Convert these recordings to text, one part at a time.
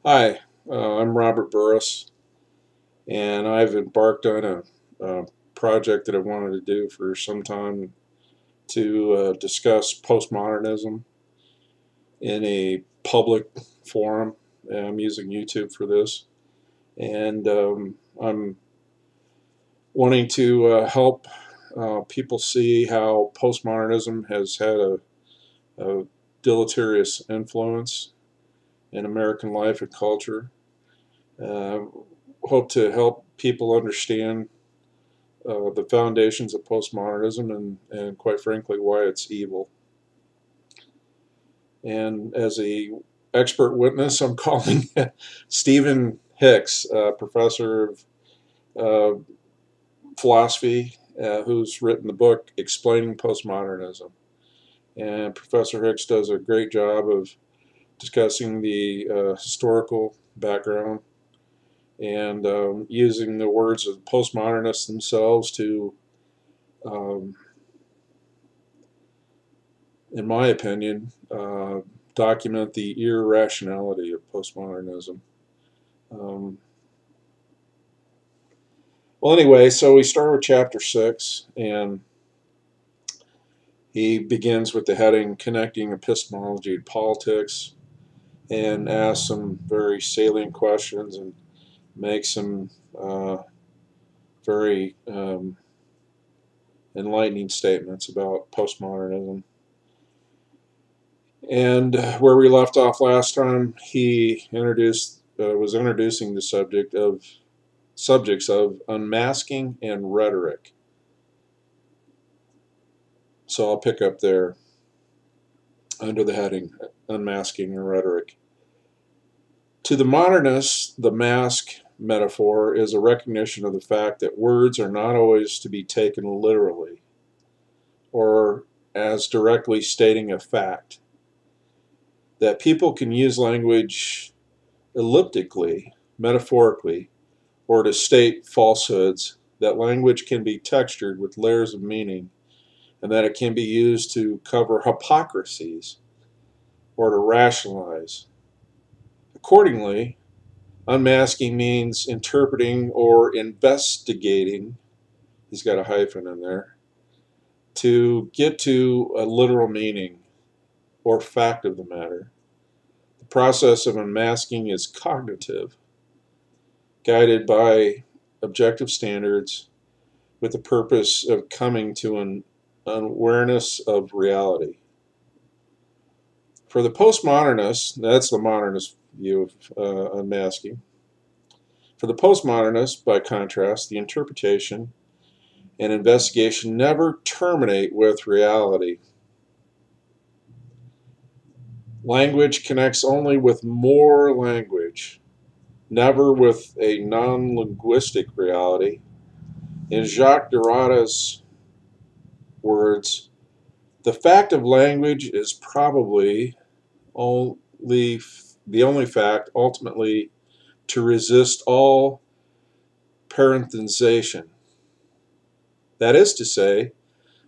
Hi, I'm Robert Burris, and I've embarked on a project that I wanted to do for some time to discuss postmodernism in a public forum. I'm using YouTube for this, and I'm wanting to help people see how postmodernism has had a deleterious influence in American life and culture. Uh, Hope to help people understand the foundations of postmodernism and quite frankly why it's evil. And as a expert witness, I'm calling Stephen Hicks, professor of uh, philosophy, who's written the book Explaining Postmodernism. And Professor Hicks does a great job of discussing the historical background and using the words of postmodernists themselves to um, in my opinion, document the irrationality of postmodernism. Um, well, anyway, so we start with chapter 6, and he begins with the heading Connecting Epistemology to Politics, and asks some very salient questions and makes some very enlightening statements about postmodernism. And where we left off last time, he was introducing the subjects of unmasking and rhetoric. So I'll pick up there under the heading Unmasking and Rhetoric. To the modernists, the mask metaphor is a recognition of the fact that words are not always to be taken literally or as directly stating a fact, that people can use language elliptically, metaphorically, or to state falsehoods, that language can be textured with layers of meaning, and that it can be used to cover hypocrisies or to rationalize. Accordingly, unmasking means interpreting or investigating, he's got a hyphen in there, to get to a literal meaning or fact of the matter. The process of unmasking is cognitive, guided by objective standards with the purpose of coming to an awareness of reality. For the postmodernists, that's the modernist view of unmasking. For the postmodernists, by contrast, the interpretation and investigation never terminate with reality. Language connects only with more language, never with a non-linguistic reality. In Jacques Derrida's words, the fact of language is probably only the only fact ultimately to resist all parenthesization. That is to say,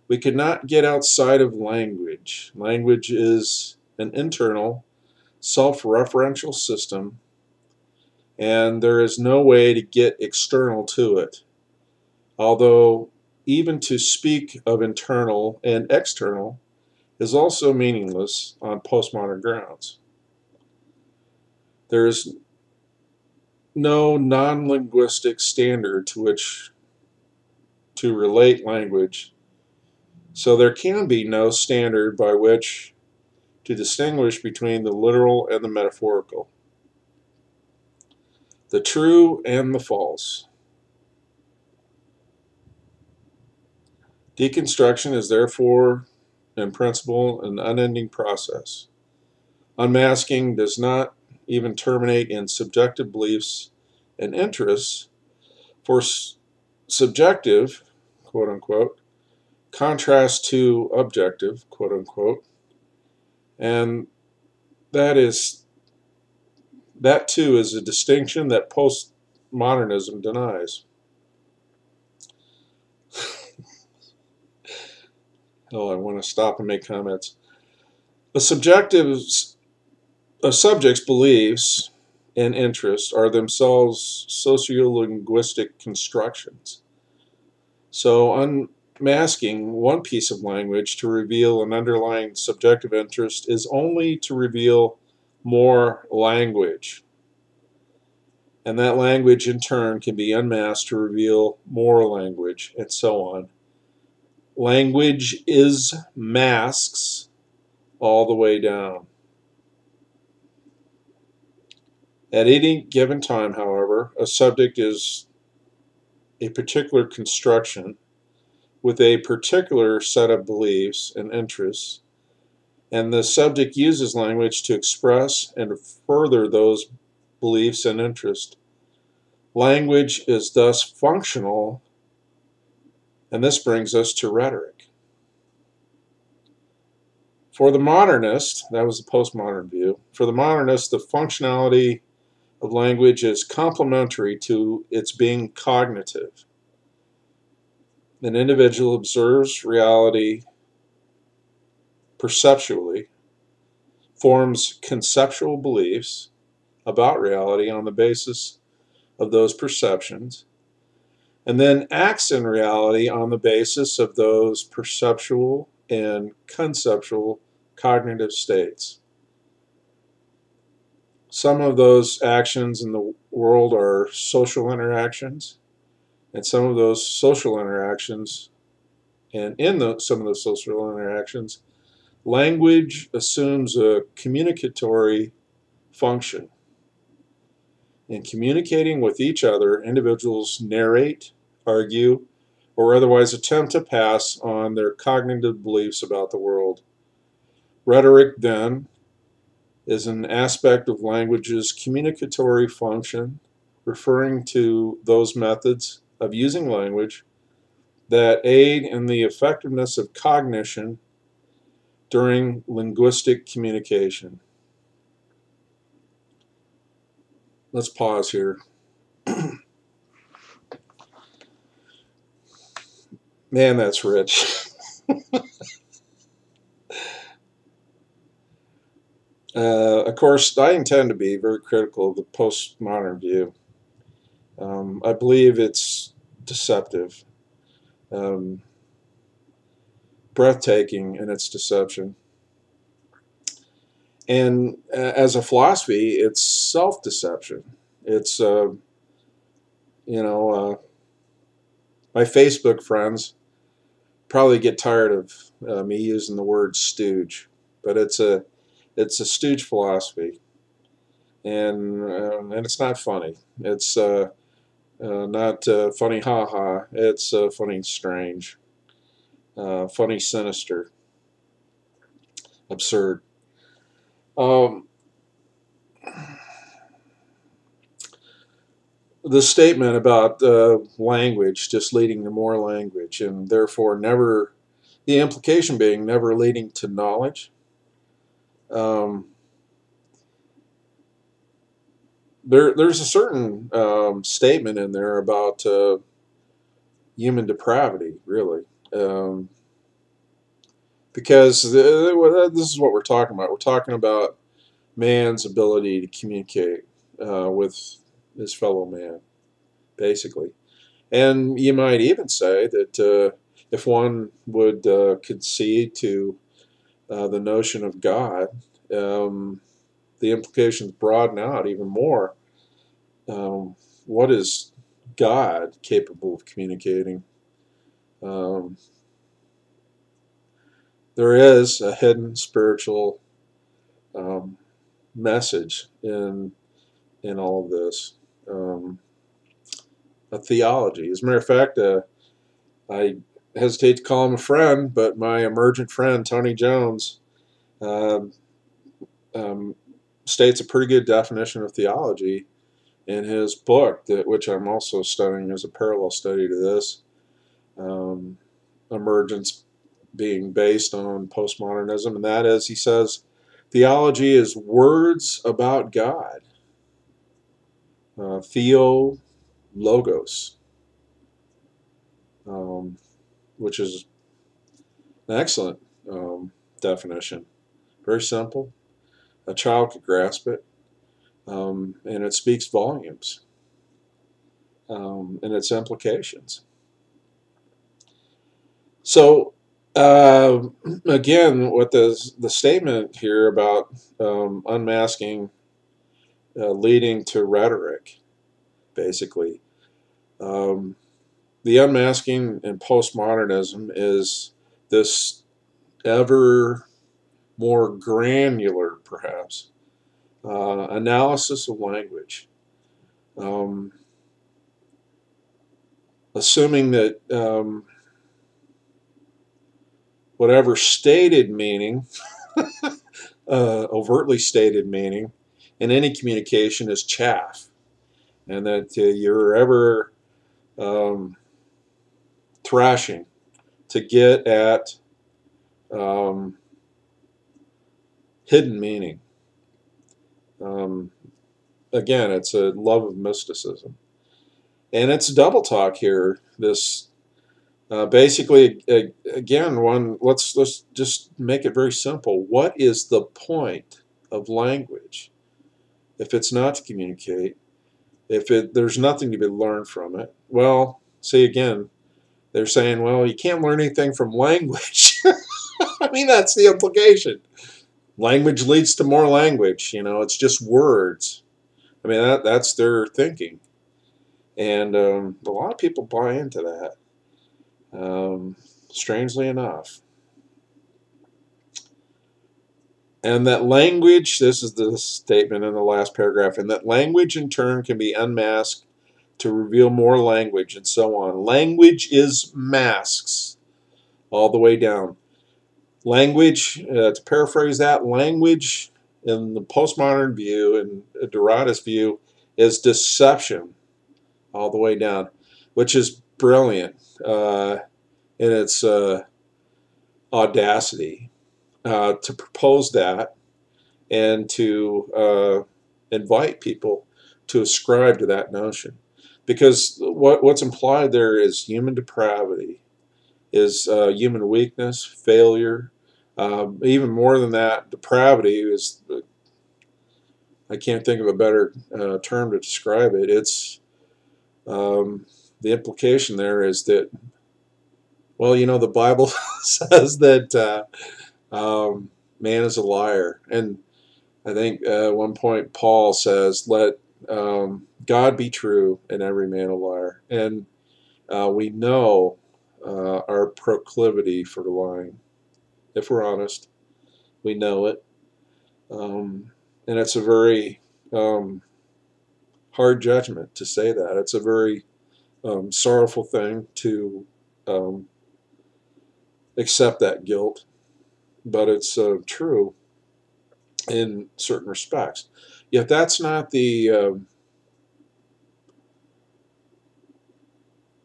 we cannot get outside of language. Language is an internal, self-referential system, and there is no way to get external to it. Although, even to speak of internal and external is also meaningless on postmodern grounds. There is no non-linguistic standard to which to relate language, so there can be no standard by which to distinguish between the literal and the metaphorical, the true and the false. Deconstruction is therefore, in principle, an unending process. Unmasking does not even terminate in subjective beliefs and interests, for subjective, quote unquote, contrast to objective, quote unquote, and that is that too is a distinction that postmodernism denies. Oh, I want to stop and make comments. A subject's beliefs and interest are themselves sociolinguistic constructions. So unmasking one piece of language to reveal an underlying subjective interest is only to reveal more language. And that language in turn can be unmasked to reveal more language, and so on. Language is masks all the way down. At any given time, however, a subject is a particular construction with a particular set of beliefs and interests, and the subject uses language to express and further those beliefs and interests. Language is thus functional, and this brings us to rhetoric. For the modernist, that was the postmodern view, for the modernist, the functionality of language is complementary to its being cognitive. An individual observes reality perceptually, forms conceptual beliefs about reality on the basis of those perceptions, and then acts in reality on the basis of those perceptual and conceptual cognitive states. Some of those actions in the world are social interactions, and some of those social interactions, and in some of those social interactions, language assumes a communicatory function. In communicating with each other, individuals narrate, argue, or otherwise attempt to pass on their cognitive beliefs about the world. Rhetoric, then, is an aspect of language's communicatory function, referring to those methods of using language that aid in the effectiveness of cognition during linguistic communication. Let's pause here. Man, that's rich. Of course, I intend to be very critical of the postmodern view. I believe it's deceptive, um, breathtaking in its deception. And as a philosophy, it's self-deception. It's, you know, my Facebook friends probably get tired of me using the word stooge, but it's a stooge philosophy, and it's not funny. It's not funny, ha ha. It's funny, strange, funny, sinister, absurd. Um, the statement about language just leading to more language, and therefore never, the implication being never leading to knowledge. Um, there's a certain statement in there about human depravity, really. Because this is what we're talking about. We're talking about man's ability to communicate with his fellow man, basically. And you might even say that if one would concede to the notion of God, the implications broaden out even more. What is God capable of communicating? Um, there is a hidden spiritual um, message in all of this. A theology. As a matter of fact, I hesitate to call him a friend, but my emergent friend, Tony Jones, um, um, states a pretty good definition of theology in his book, which I'm also studying as a parallel study to this, um, Emergence being based on postmodernism, and that is, he says, theology is words about God, theo, logos, um, which is an excellent definition. Very simple. A child could grasp it. and it speaks volumes in its implications. So, again, what the statement here about unmasking leading to rhetoric, basically. Um, the unmasking in postmodernism is this ever more granular, perhaps, analysis of language, um, assuming that whatever stated meaning, overtly stated meaning, in any communication is chaff, and that you're ever um, thrashing to get at um, hidden meaning. Um, Again, it's a love of mysticism, and it's double talk here. This basically, again, one. Let's just make it very simple. What is the point of language if it's not to communicate? If there's nothing to be learned from it? Well, see again, they're saying, well, you can't learn anything from language. I mean, that's the implication. Language leads to more language. It's just words. I mean, that's their thinking. And a lot of people buy into that, strangely enough. And that language, this is the statement in the last paragraph, and that language in turn can be unmasked to reveal more language and so on. Language is masks all the way down. Language, to paraphrase that, language in the postmodern view and Derrida's view is deception all the way down, which is brilliant in its audacity to propose that and to invite people to ascribe to that notion. Because what's implied there is human depravity, is human weakness, failure. Even more than that, depravity is, I can't think of a better term to describe it. It's the implication there is that, well, the Bible says that man is a liar. And I think at one point Paul says, let God be true and every man a liar. And we know our proclivity for lying. If we're honest, we know it. And it's a very hard judgment to say that. It's a very sorrowful thing to accept that guilt, but it's true in certain respects. Yet that's not the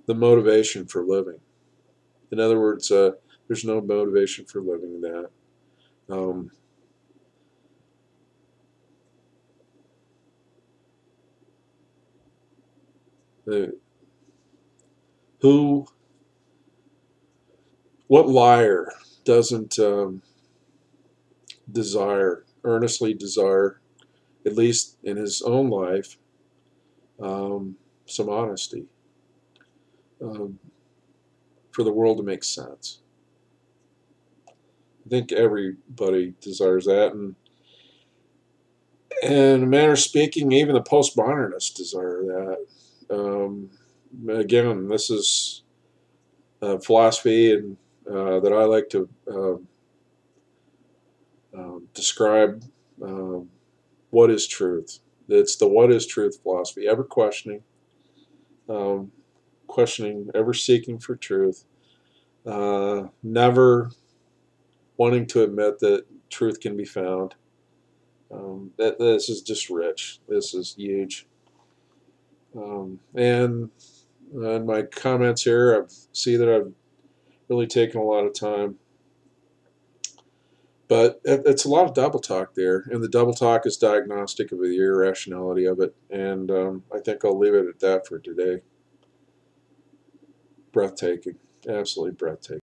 motivation for living. In other words, there's no motivation for living that. Um, the, who, what liar doesn't earnestly desire, at least in his own life, some honesty, um, for the world to make sense? I think everybody desires that, and in a manner of speaking, even the postmodernists desire that. Again, this is philosophy and that I like to describe what is truth. It's the what is truth philosophy, ever questioning, ever seeking for truth, never wanting to admit that truth can be found. This is just rich. This is huge. And in my comments here, I see that I've really taken a lot of time. But it's a lot of double talk there, and the double talk is diagnostic of the irrationality of it. And I think I'll leave it at that for today. Breathtaking, absolutely breathtaking.